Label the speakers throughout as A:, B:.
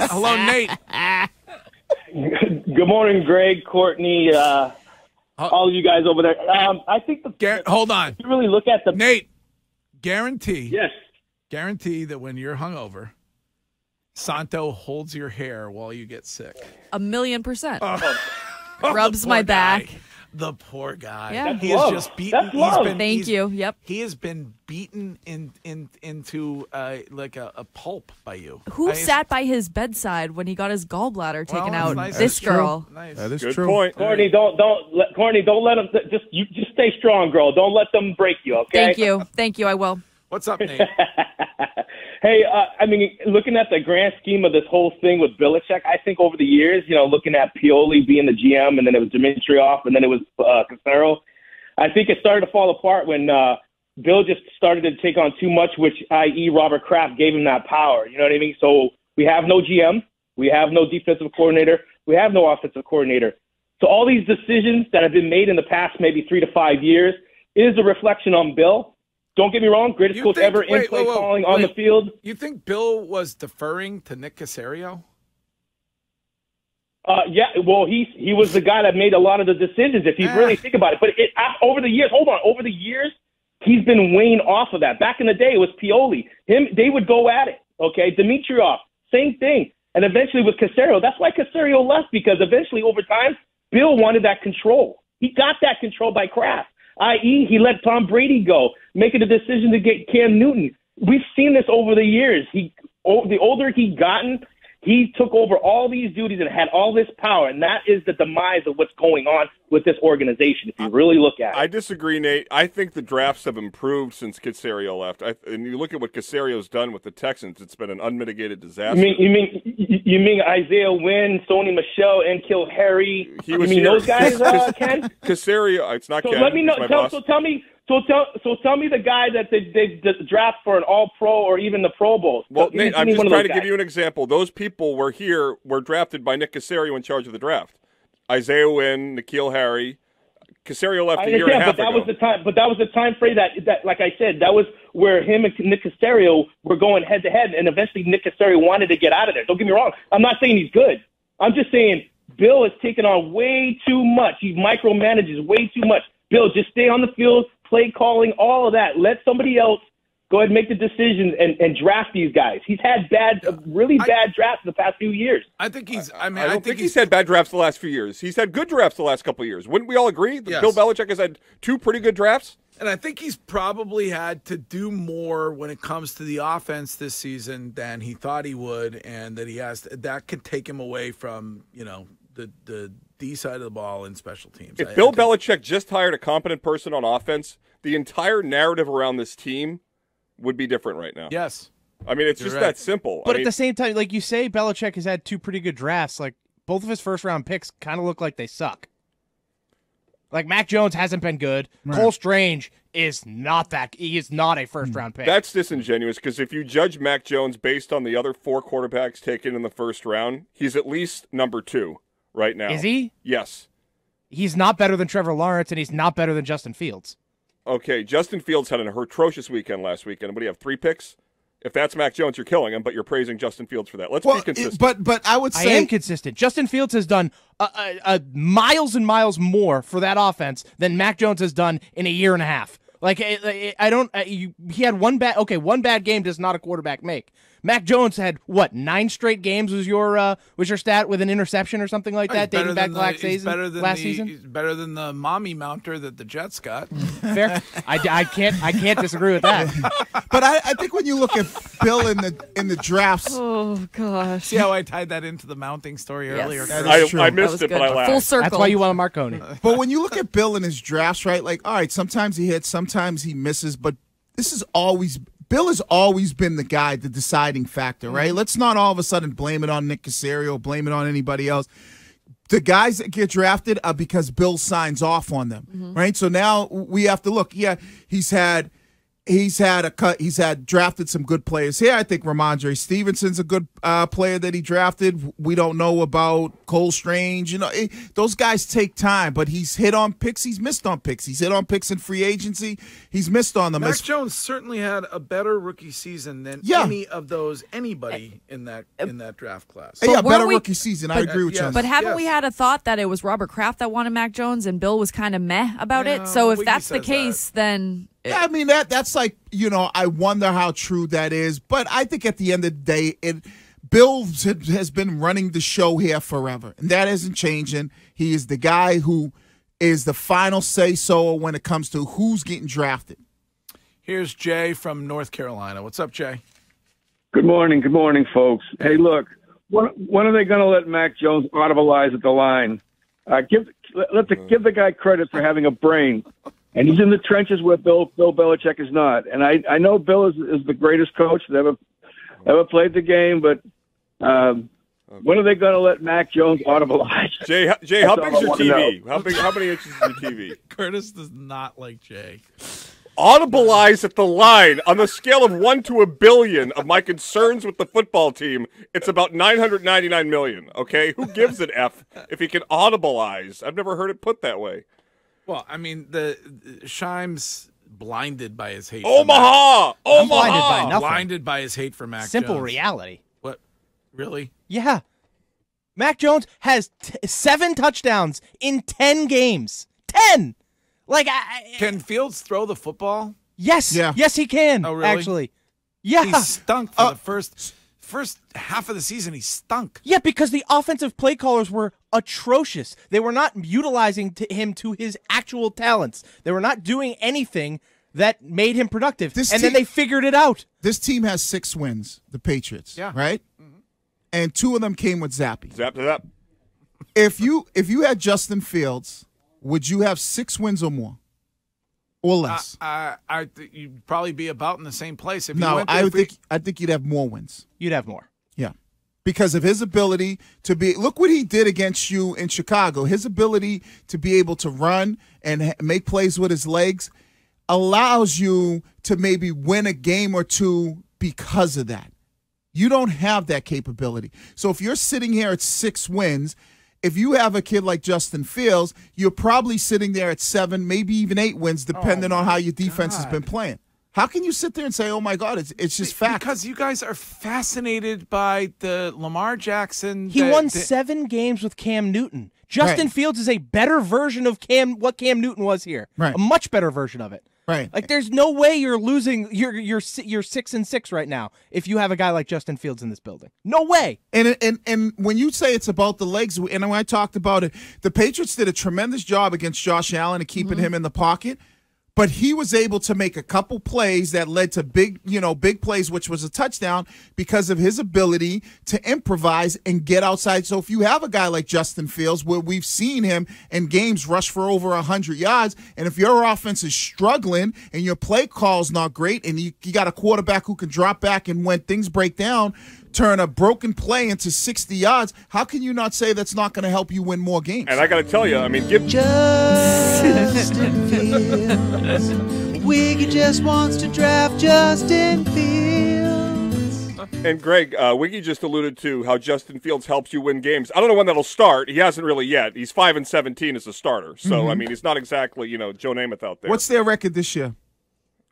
A: Hello, Nate.
B: Good morning, Greg, Courtney, all of you guys over there. I think
A: hold on.
B: If you really look at the
A: Nate, guarantee
B: that
A: when you're hungover, Santo holds your hair while you get sick.
C: 1,000,000%. Rubs my back.
A: The poor guy.
C: Yeah.
A: He is just beaten.
B: That's love.
C: Thank you. Yep.
A: He has been beaten into like a pulp by you.
C: Who sat by his bedside when he got his gallbladder taken out?
A: Nice.
C: This girl.
A: Nice.
D: That is
E: Good
D: true.
E: point.
B: Courtney, don't let them just stay strong, girl. Don't let them break you, okay?
C: Thank you. I will.
A: What's up, Nate?
B: Hey, I mean, looking at the grand scheme of this whole thing with Belichick, I think over the years, looking at Pioli being the GM, and then it was Dimitrioff, and then it was Casero, I think it started to fall apart when Bill just started to take on too much, which, i.e., Robert Kraft gave him that power. You know what I mean? So we have no GM, we have no defensive coordinator, we have no offensive coordinator. So all these decisions that have been made in the past maybe 3 to 5 years is a reflection on Bill. Don't get me wrong, greatest coach ever in play calling on the field.
A: You think Bill was deferring to Nick Caserio?
B: Yeah, well, he was the guy that made a lot of the decisions, if you really think about it. But over the years, he's been weighing off of that. Back in the day, it was Pioli. They would go at it, okay? Dimitrioff, same thing. And eventually with Caserio, that's why Caserio left, because eventually over time, Bill wanted that control. He got that control by Kraft, i.e., he let Tom Brady go, making the decision to get Cam Newton. We've seen this over the years. The older he gotten, he took over all these duties and had all this power, and that is the demise of what's going on with this organization, if you really look at it.
E: I disagree, Nate. I think the drafts have improved since Caserio left. And you look at what Caserio's done with the Texans, it's been an unmitigated disaster.
B: You mean Isaiah Wynn, Sony Michel, and Kill Harry?
E: He was
B: those guys, Ken?
E: Caserio, it's not
B: So
E: Ken.
B: let me know.
E: It's my boss.
B: Tell me the guy that they draft for an All-Pro or even the Pro Bowl.
E: Well, Nate, I'm just trying to give you an example. Those people were drafted by Nick Caserio in charge of the draft. Isaiah Wynn, N'Keal Harry. Caserio left a year and a half ago.
B: But that was the time frame that, like I said, that was where him and Nick Caserio were going head-to-head, and eventually Nick Caserio wanted to get out of there. Don't get me wrong. I'm not saying he's good. I'm just saying Bill has taken on way too much. He micromanages way too much. Bill, just stay on the field, play calling, all of that. Let somebody else go ahead and make the decisions and draft these guys. He's had really bad drafts in the past few years.
A: I think he's. I
E: don't think he's had bad drafts the last few years. He's had good drafts the last couple of years. Wouldn't we all agree that
A: Yes.
E: Bill Belichick has had 2 pretty good drafts?
A: And I think he's probably had to do more when it comes to the offense this season than he thought he would, and that could take him away from the D side of the ball in special teams.
E: If Bill Belichick just hired a competent person on offense, the entire narrative around this team would be different right now.
A: Yes.
E: I mean, it's just
A: right.
E: that simple.
D: But at the same time, like you say, Belichick has had 2 pretty good drafts. Like, both of his first-round picks kind of look like they suck. Like, Mac Jones hasn't been good. Right. Cole Strange is not he is not a first-round pick.
E: That's disingenuous, because if you judge Mac Jones based on the other 4 quarterbacks taken in the first round, he's at least number 2 right now.
D: Is he?
E: Yes.
D: He's not better than Trevor Lawrence, and he's not better than Justin Fields.
E: Okay, Justin Fields had an atrocious weekend last weekend. What do you have, 3 picks? If that's Mac Jones, you're killing him, but you're praising Justin Fields for that. Let's be consistent.
F: But I would say
D: I am consistent. Justin Fields has done miles and miles more for that offense than Mac Jones has done in a year and a half. Like, I don't. He had one bad game does not a quarterback make. Mac Jones had 9 straight games was your stat with an interception or something like that dating back last season.
A: He's better than the mommy mounter that the Jets got.
D: Fair. I can't disagree with that.
F: But I think when you look at Bill in the drafts,
C: oh gosh,
A: see how I tied that into the mounting story earlier.
E: I missed it, but I laughed.
C: Full circle.
D: That's why you want Marconi.
F: But when you look at Bill in his drafts, right? Like, all right, sometimes he hits, sometimes he misses, but Bill has always been the guy, the deciding factor, right? Let's not all of a sudden blame it on Nick Caserio, blame it on anybody else. The guys that get drafted are because Bill signs off on them, right? So now we have to look. Yeah, he's had he's had drafted some good players here. I think Ramondre Stevenson's a good player that he drafted. We don't know about Cole Strange. Those guys take time, but he's hit on picks. He's missed on picks. He's hit on picks in free agency. He's missed on them.
A: Mac Jones certainly had a better rookie season than anybody in that draft class.
F: Yeah, better rookie season. I agree with you.
C: But haven't we had a thought that it was Robert Kraft that wanted Mac Jones and Bill was kind of meh about it? So if that's the case, then...
F: Yeah, I mean, that's like, I wonder how true that is. But I think at the end of the day, Bill has been running the show here forever. And that isn't changing. He is the guy who is the final say-so when it comes to who's getting drafted.
A: Here's Jay from North Carolina. What's up, Jay?
G: Good morning, folks. Hey, look, when are they going to let Mac Jones audibilize at the line? Give the guy credit for having a brain. And he's in the trenches where Bill Belichick is not. And I know Bill is the greatest coach that ever played the game, but when are they going to let Mac Jones audibilize?
E: Jay, how big's your TV? How many inches is your TV?
A: Curtis does not like Jay.
E: Audibilize at the line. On the scale of 1 to 1 billion of my concerns with the football team, it's about 999 million, okay? Who gives an F if he can audibilize? I've never heard it put that way.
A: Well, I mean, Shime's blinded by his hate.
E: Omaha!
D: Blinded by nothing.
A: Blinded by his hate for Mac Jones.
D: Simple reality.
A: What? Really?
D: Yeah. Mac Jones has 7 touchdowns in 10 games. 10!
A: Can Fields throw the football?
D: Yes.
F: Yeah.
D: Yes, he can,
A: really?
D: actually. Yeah.
A: He stunk for the first half of the season. He stunk.
D: Yeah, because the offensive play callers were atrocious. They were not utilizing him to his actual talents. They were not doing anything that made him productive. Then they figured it out.
F: This team has 6 wins, the Patriots, right?
A: Mm-hmm.
F: And 2 of them came with Zappy.
E: Zap.
F: If you had Justin Fields, would you have 6 wins or more? Or less?
A: You'd probably be about in the same place. If
F: I think you'd have more wins.
D: You'd have more.
F: Yeah. Because of his ability to be – look what he did against you in Chicago. His ability to be able to run and make plays with his legs allows you to maybe win a game or two because of that. You don't have that capability. So if you're sitting here at 6 wins – if you have a kid like Justin Fields, you're probably sitting there at 7, maybe even 8 wins, depending on how your defense has been playing. How can you sit there and say, "Oh my God, it's just fact"?
A: Because you guys are fascinated by the Lamar Jackson.
D: He won 7 games with Cam Newton. Justin Fields is a better version of what Cam Newton was here.
F: Right.
D: A much better version of it.
F: Right.
D: Like there's no way you're losing. You're 6-6 right now if you have a guy like Justin Fields in this building. No way.
F: And when you say it's about the legs, and when I talked about it, the Patriots did a tremendous job against Josh Allen and keeping him in the pocket. But he was able to make a couple plays that led to big plays, which was a touchdown because of his ability to improvise and get outside. So if you have a guy like Justin Fields, where we've seen him in games rush for over 100 yards, and if your offense is struggling and your play call's not great, and you got a quarterback who can drop back and when things break down, turn a broken play into 60 yards, how can you not say that's not going to help you win more games?
E: And I got to tell you, I mean,
H: Justin Fields. Wiggy just wants to draft Justin Fields.
E: And Greg, Wiggy just alluded to how Justin Fields helps you win games. I don't know when that'll start. He hasn't really yet. He's 5-17 as a starter. So, I mean, he's not exactly, Joe Namath out there.
F: What's their record this year?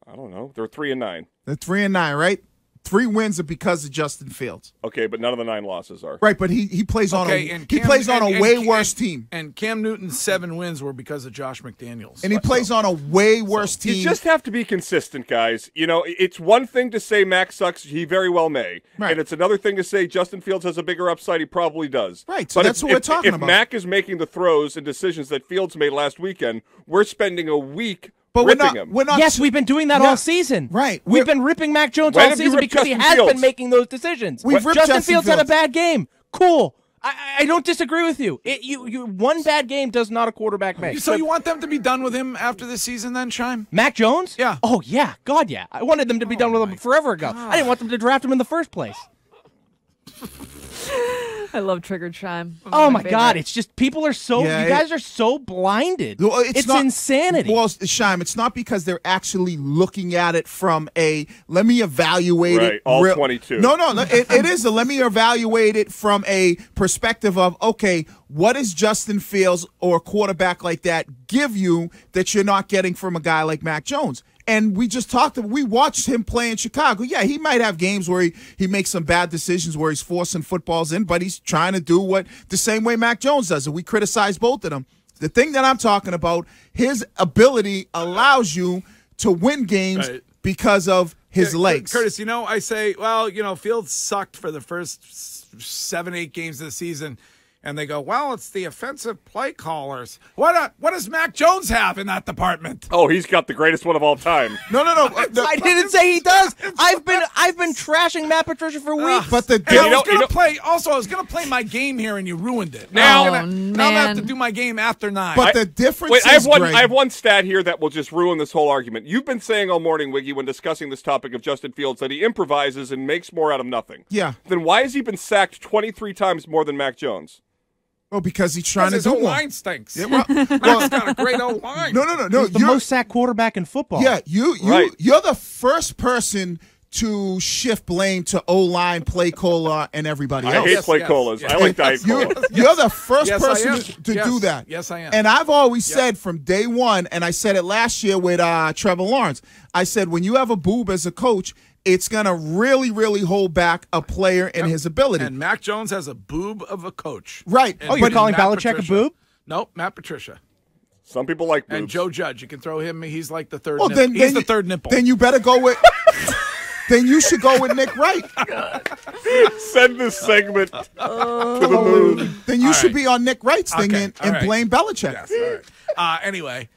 E: I don't know. They're 3-9.
F: They're 3-9, right? 3 wins are because of Justin Fields.
E: Okay, but none of the 9 losses are.
F: Right, but he plays on a way worse team.
A: And Cam Newton's 7 wins were because of Josh McDaniels.
F: And he plays on a way worse team.
E: You just have to be consistent, guys. It's one thing to say Mac sucks. He very well may.
F: Right.
E: And it's another thing to say Justin Fields has a bigger upside. He probably does.
F: Right, so
E: but
F: that's what we're talking about.
E: If Mac is making the throws and decisions that Fields made last weekend, we're spending a week
F: But
E: we're not.
D: Yes, we've been doing that all season.
F: Right.
D: We've been ripping Mac Jones
E: When
D: all
E: have you
D: season
E: ripped
D: because he
E: Justin
D: has
E: Fields?
D: been making those decisions.
F: We've ripped
D: Justin
F: Justin
D: Fields had a
F: Fields.
D: bad game. Cool. I don't disagree with you. You one bad game does not a quarterback make.
A: So you want them to be done with him after this season then, Shime?
D: Mac Jones?
A: Yeah.
D: Oh, yeah. God, yeah. I wanted them to be done with him forever ago. I didn't want them to draft him in the first place.
C: I love triggered chime.
D: Oh my God! It's just people are so.
F: Yeah,
D: you guys are so blinded.
F: Well,
D: it's
F: not,
D: insanity.
F: Well, Shime, it's not because they're actually looking at it from a let me evaluate it.
E: All 22.
F: No, it is a let me evaluate it from a perspective of okay, what does Justin Fields or a quarterback like that give you that you're not getting from a guy like Mac Jones? And we just we watched him play in Chicago. Yeah, he might have games where he makes some bad decisions where he's forcing footballs in, but he's trying to do what the same way Mac Jones does. And we criticize both of them. The thing that I'm talking about, his ability allows you to win games because of his legs.
A: Curtis, I say, well, Fields sucked for the first 7-8 games of the season. And they go, well, it's the offensive play callers. What does Mac Jones have in that department?
E: Oh, he's got the greatest one of all time.
F: No.
D: I didn't say he does. I've been trashing Matt Patricia for weeks.
F: But the
A: I was going to play my game here, and you ruined it. Now I'm going to have to do my game after 9.
F: But the difference is,
E: I have one stat here that will just ruin this whole argument. You've been saying all morning, Wiggy, when discussing this topic of Justin Fields, that he improvises and makes more out of nothing.
F: Yeah.
E: Then why has he been sacked 23 times more than Mac Jones?
F: Oh, because he's trying to do
A: more. His
F: line
A: stinks.
F: Yeah,
A: Mac's got a great O-line.
F: No.
D: He's the most sacked quarterback in football.
F: Yeah, you're the first person to shift blame to O-line, play caller, and everybody else.
E: I hate play callers. I like Diet Cola.
F: You're the first person to do that.
A: Yes, I am.
F: And I've always said from day one, and I said it last year with Trevor Lawrence, I said when you have a boob as a coach, it's going to really, really hold back a player in his ability.
A: And Mac Jones has a boob of a coach.
F: Right.
A: And
D: you're calling Belichick a boob?
A: Nope, Matt Patricia.
E: Some people like boobs.
A: And Joe Judge. You can throw him. He's like the third
F: nipple.
A: He's the third nipple.
F: Then you better go with... Then you should go with Nick Wright.
E: Send this segment to the moon.
F: Then you should be on Nick Wright's thing and blame Belichick.
A: Yes, all right. Anyway,